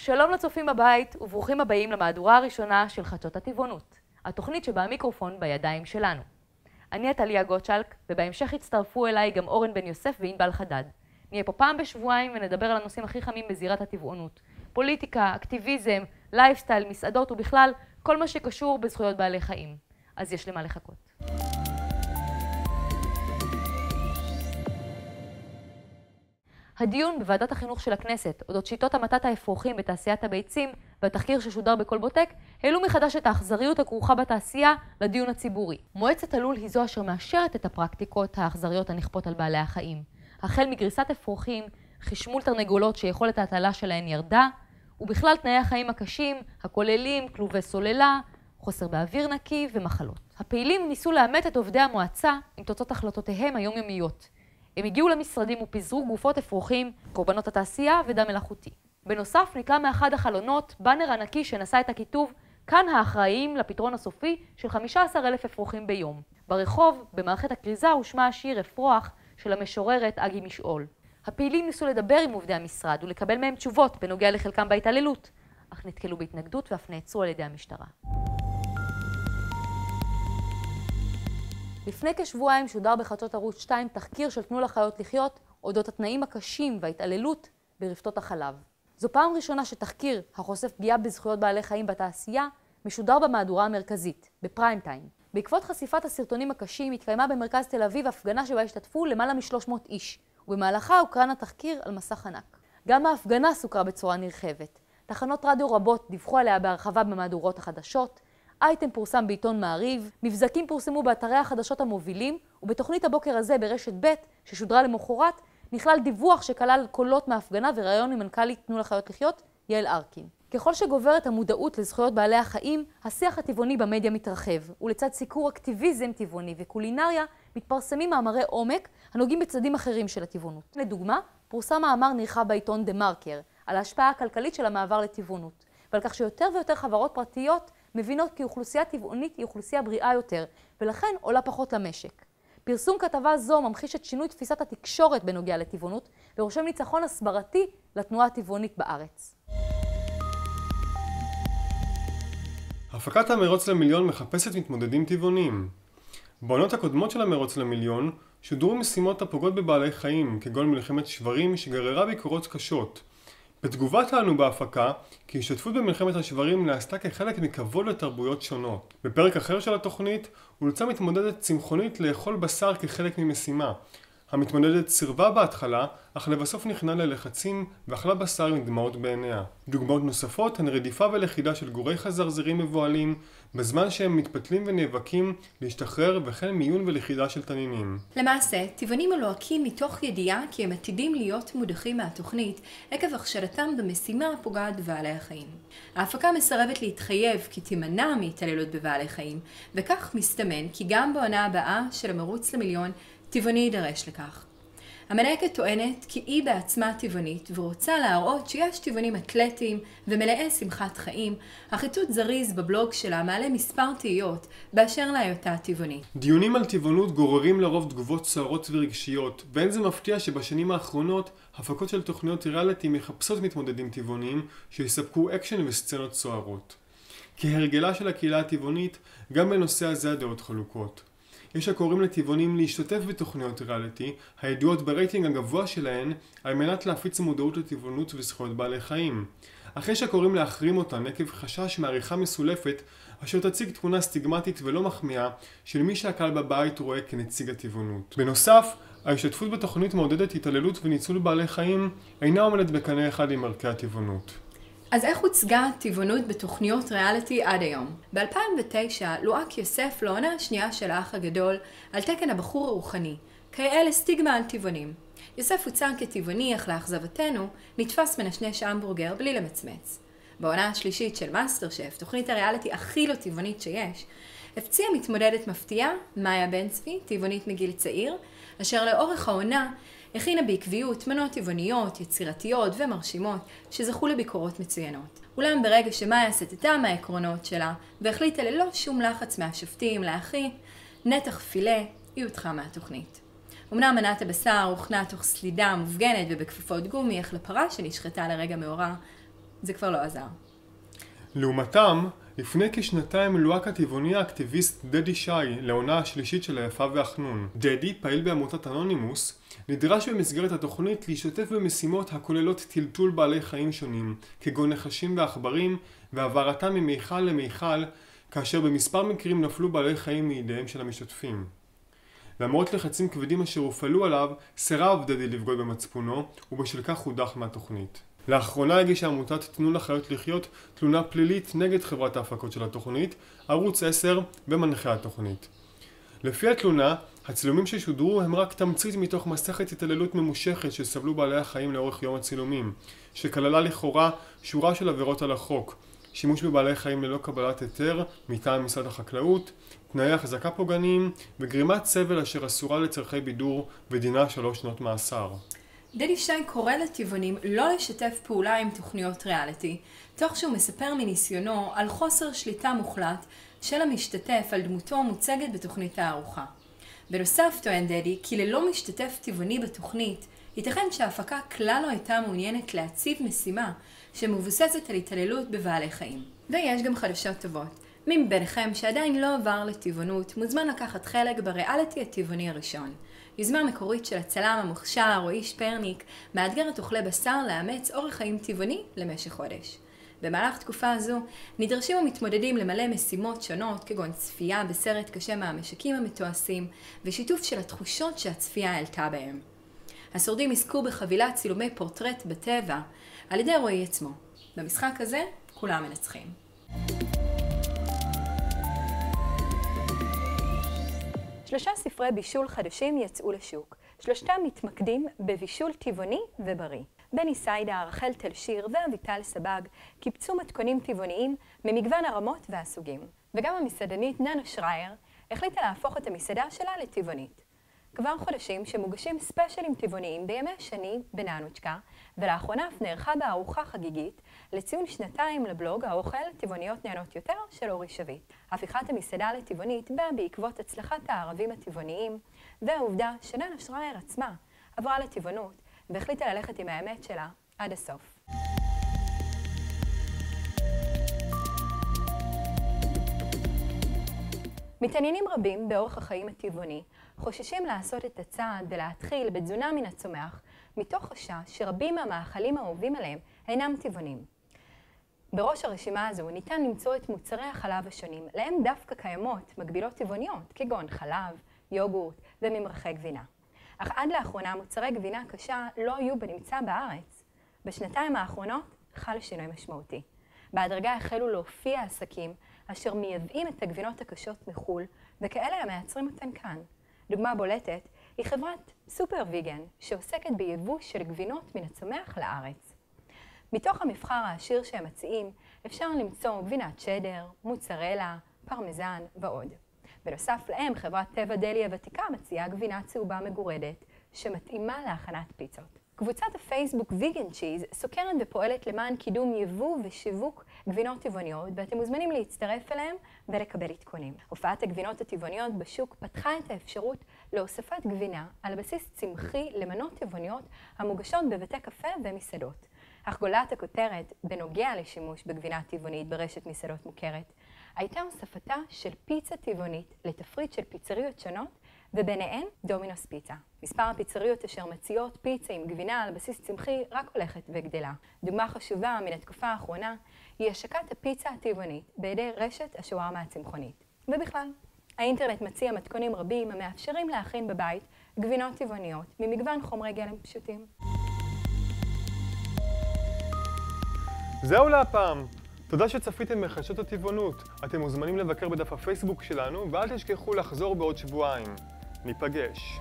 שלום לצופים בבית וברוכים הבאים למהדורה הראשונה של חדשות הטבעונות, התוכנית שבה המיקרופון בידיים שלנו. אני עטליה גוטשלק, ובהמשך הצטרפו אליי גם אורן בן יוסף וענבל חדד. נהיה פה פעם בשבועיים ונדבר על הנושאים הכי חמים בזירת הטבעונות. פוליטיקה, אקטיביזם, לייפסטייל, מסעדות ובכלל כל מה שקשור בזכויות בעלי חיים. אז יש למה לחכות. הדיון בוועדת החינוך של הכנסת, אודות שיטות המתת האפרוחים בתעשיית הביצים והתחקיר ששודר בקולבוטק, העלו מחדש את האכזריות הכרוכה בתעשייה לדיון הציבורי. מועצת הלול היא זו אשר מאשרת את הפרקטיקות האכזריות הנכפות על בעלי החיים. החל מגריסת אפרוחים, חשמול תרנגולות שיכולת ההטלה שלהן ירדה, ובכלל תנאי החיים הקשים, הכוללים כלובי סוללה, חוסר באוויר נקי ומחלות. הפעילים ניסו לאמת את עובדי המועצה עם תוצאות החלטותיהם היומיומיות. הם הגיעו למשרדים ופיזרו גופות אפרוחים, קורבנות התעשייה ודם מלאכותי. בנוסף נקרא מאחד החלונות באנר ענקי שנשא את הכיתוב כאן האחראים לפתרון הסופי של 15,000 אפרוחים ביום. ברחוב, במערכת הכריזה, הושמע השיר אפרוח של המשוררת אגי משעול. הפעילים ניסו לדבר עם עובדי המשרד ולקבל מהם תשובות בנוגע לחלקם בהתעללות, אך נתקלו בהתנגדות ואף נעצרו על ידי המשטרה. לפני כשבועיים שודר בחדשות ערוץ 2 תחקיר של תנו לחיות לחיות אודות התנאים הקשים וההתעללות ברפתות החלב. זו פעם ראשונה שתחקיר החושף פגיעה בזכויות בעלי חיים בתעשייה משודר במהדורה המרכזית, בפריים טיים. בעקבות חשיפת הסרטונים הקשים התקיימה במרכז תל אביב הפגנה שבה השתתפו למעלה מ-300 איש, ובמהלכה הוקרן התחקיר על מסך ענק. גם ההפגנה סוקרה בצורה נרחבת. תחנות רדיו רבות דיווחו עליה בהרחבה במהדורות החדשות, אייטם פורסם בעיתון מעריב, מבזקים פורסמו באתרי החדשות המובילים, ובתוכנית הבוקר הזה ברשת ב' ששודרה למחרת, נכלל דיווח שכלל קולות מההפגנה וראיון עם מנכ"לית תנו לחיות לחיות, יעל ארקין. ככל שגוברת המודעות לזכויות בעלי החיים, השיח הטבעוני במדיה מתרחב, ולצד סיקור אקטיביזם טבעוני וקולינריה, מתפרסמים מאמרי עומק הנוגעים בצדדים אחרים של הטבעונות. לדוגמה, פורסם מאמר נרחב בעיתון דה מרקר, על ההשפעה הכלכלית של המעבר לטבעונות, ועל כך שיותר ויותר חברות פרטיות מבינות כי אוכלוסייה טבעונית היא אוכלוסייה בריאה יותר, ולכן עולה פחות למשק. פרסום כתבה זו ממחיש את שינוי תפיסת התקשורת בנוגע לטבעונות, ורושם ניצחון הסברתי לתנועה הטבעונית בארץ. הפקת המרוץ למיליון מחפשת מתמודדים טבעוניים. בעונות הקודמות של המרוץ למיליון שודרו משימות הפוגעות בבעלי חיים, כגון מלחמת שברים שגררה ביקורות קשות. בתגובה טענו בהפקה כי השתתפות במלחמת השברים נעשתה כחלק מכבוד לתרבויות שונות. בפרק אחר של התוכנית אולצה מתמודדת צמחונית לאכול בשר כחלק ממשימה. המתמודדת סירבה בהתחלה, אך לבסוף נכנעה ללחצים ואכלה בשר עם דמעות בעיניה. דוגמאות נוספות הן רדיפה ולכידה של גורי חזרזרים מבועלים, בזמן שהם מתפתלים ונאבקים להשתחרר, וכן מיון ולכידה של תנינים. למעשה, טבעונים מלוהקים מתוך ידיעה כי הם עתידים להיות מודחים מהתוכנית עקב הכשלתם במשימה הפוגעת בבעלי החיים. ההפקה מסרבת להתחייב כי תימנע מהתעללות בבעלי חיים, וכך מסתמן כי גם בעונה הבאה של המרוץ למיליון טבעוני יידרש לכך. המנהקת טוענת כי היא בעצמה טבעונית ורוצה להראות שיש טבעונים אתלטיים ומלאי שמחת חיים. החיטוט זריז בבלוג שלה מעלה מספר תהיות באשר להיותה טבעונית. דיונים על טבעונות גוררים לרוב תגובות סוערות ורגשיות, ואין זה מפתיע שבשנים האחרונות הפקות של תוכניות ריאליטי מחפשות מתמודדים טבעוניים שיספקו אקשן וסצנות סוערות. כהרגלה של הקהילה הטבעונית, גם בנושא הזה הדעות חלוקות. יש הקוראים לטבעונים להשתתף בתוכניות ריאליטי, הידועות ברייטינג הגבוה שלהן, על מנת להפיץ מודעות לטבעונות וזכויות בעלי חיים. אך יש הקוראים להחרים אותן עקב חשש מעריכה מסולפת, אשר תציג תמונה סטיגמטית ולא מחמיאה של מי שהקהל בבית רואה כנציג הטבעונות. בנוסף, ההשתתפות בתוכנית מעודדת התעללות וניצול בעלי חיים אינה עומדת בקנה אחד עם ערכי הטבעונות. אז איך הוצגה טבעונות בתוכניות ריאליטי עד היום? ב-2009 לוהק יוסף לעונה השנייה של האח הגדול על תקן הבחור הרוחני, כיאה לסטיגמה על טבעונים. יוסף הוצג כטבעוני, אך לאכזבתנו נתפס מנשנש המבורגר בלי למצמץ. בעונה השלישית של מאסטר שף, תוכנית הריאליטי הכי לא טבעונית שיש, הפציעה מתמודדת מפתיעה, מאיה בן צבי, טבעונית מגיל צעיר, אשר לאורך העונה הכינה בעקביות מנות טבעוניות, יצירתיות ומרשימות שזכו לביקורות מצוינות. אולם ברגע שמאיה סטתה מהעקרונות שלה והחליטה ללא שום לחץ מהשופטים להכין נתח פילה, היא הודחה מהתוכנית. אמנם מנת הבשר הוכנה תוך סלידה מופגנת ובכפפות גומי, אך לפרה שנשחטה לרגע מאורע זה כבר לא עזר. לעומתם, לפני כשנתיים לוהק הטבעוני האקטיביסט דדי שי לעונה השלישית של היפה והחנון. דדי, פעיל בעמותת אנונימוס, נדרש במסגרת התוכנית להשתתף במשימות הכוללות טלטול בעלי חיים שונים, כגון נחשים ועכברים, והעברתם ממיכל למיכל, כאשר במספר מקרים נפלו בעלי חיים מידיהם של המשתתפים. למרות לחצים כבדים אשר הופעלו עליו, סירב דדי לבגוד במצפונו, ובשל כך הודח מהתוכנית. לאחרונה הגישה עמותת תנו לחיות לחיות תלונה פלילית נגד חברת ההפקות של התוכנית, ערוץ 10 ומנחה התוכנית. לפי התלונה, הצילומים ששודרו הם רק תמצית מתוך מסכת התעללות ממושכת שסבלו בעלי החיים לאורך יום הצילומים, שכללה לכאורה שורה של עבירות על החוק, שימוש בבעלי חיים ללא קבלת היתר מטעם משרד החקלאות, תנאי החזקה פוגעניים וגרימת סבל אשר אסורה לצרכי בידור ודינה 3 שנות מאסר. דדי שי קורא לטבעונים לא לשתף פעולה עם תוכניות ריאליטי, תוך שהוא מספר מניסיונו על חוסר שליטה מוחלט של המשתתף על דמותו המוצגת בתוכנית הערוכה. בנוסף טוען דדי כי ללא משתתף טבעוני בתוכנית, ייתכן שההפקה כלל לא הייתה מעוניינת להציב משימה שמבוססת על התעללות בבעלי חיים. ויש גם חדשות טובות. מי מביניכם שעדיין לא עבר לטבעונות מוזמן לקחת חלק בריאליטי הטבעוני הראשון. יוזמה מקורית של הצלם המוכשר רועי שפרניק מאתגרת אוכלי בשר לאמץ אורח חיים טבעוני למשך חודש. במהלך תקופה הזו נדרשים המתמודדים למלא משימות שונות כגון צפייה בסרט קשה מהמשקים המתועשים ושיתוף של התחושות שהצפייה העלתה בהם. השורדים עסקו בחבילת צילומי פורטרט בטבע על ידי רועי עצמו. במשחק הזה כולם מנצחים. 3 ספרי בישול חדשים יצאו לשוק. 3 מתמקדים בבישול טבעוני ובריא. בני סיידה, רחל תל שיר ואביטל סבג קיבצו מתכונים טבעוניים ממגוון הרמות והסוגים. וגם המסעדנית ננה שרייר החליטה להפוך את המסעדה שלה לטבעונית. כבר חודשים שמוגשים ספיישלים טבעוניים בימי שני בננוצ'קה, ולאחרונה אף נערכה בארוחה חגיגית לציון 2 לבלוג האוכל טבעוניות נהנות יותר של אורי שביט. הפיכת המסעדה לטבעונית באה בעקבות הצלחת הערבים הטבעוניים, והעובדה שננה שרייר עצמה עברה לטבעונות והחליטה ללכת עם האמת שלה עד הסוף. מתעניינים רבים באורח החיים הטבעוני חוששים לעשות את הצעד ולהתחיל בתזונה מן הצומח מתוך חשש שרבים מהמאכלים האהובים עליהם אינם טבעונים. בראש הרשימה הזו ניתן למצוא את מוצרי החלב השונים, להם דווקא קיימות מקבילות טבעוניות כגון חלב, יוגורט וממרחי גבינה. אך עד לאחרונה מוצרי גבינה קשה לא היו בנמצא בארץ. בשנתיים האחרונות חל שינוי משמעותי. בהדרגה החלו להופיע עסקים אשר מייבאים את הגבינות הקשות מחול וכאלה המייצרים אותן כאן. דוגמה בולטת היא חברת סופר ויגן שעוסקת ביבוא של גבינות מן הצומח לארץ. מתוך המבחר העשיר שהם מציעים אפשר למצוא גבינת שדר, מוצרלה, פרמזן ועוד. בנוסף להם חברת טבע דלי הוותיקה מציעה גבינה צהובה מגורדת שמתאימה להכנת פיצות. קבוצת הפייסבוק ויגן צ'יז סוקרת ופועלת למען קידום יבוא ושיווק גבינות טבעוניות ואתם מוזמנים להצטרף אליהם ולקבל עדכונים. הופעת הגבינות הטבעוניות בשוק פתחה את האפשרות להוספת גבינה על בסיס צמחי למנות טבעוניות המוגשות בבתי קפה ומסעדות. אך גולת הכותרת בנוגע לשימוש בגבינה טבעונית ברשת מסעדות מוכרת הייתה הוספתה של פיצה טבעונית לתפריט של פיצריות שונות וביניהן דומינוס פיצה. מספר הפיצריות אשר מציעות פיצה עם גבינה על בסיס צמחי רק הולכת וגדלה. דוגמה חשובה מן התקופה האחרונה היא השקת הפיצה הטבעונית בידי רשת השווארמה הצמחונית. ובכלל, האינטרנט מציע מתכונים רבים המאפשרים להכין בבית גבינות טבעוניות ממגוון חומרי גלם פשוטים. זהו להפעם. תודה שצפיתם בחדשות הטבעונות. אתם מוזמנים לבקר בדף הפייסבוק שלנו ואל תשכחו לחזור בעוד שבועיים. ניפגש.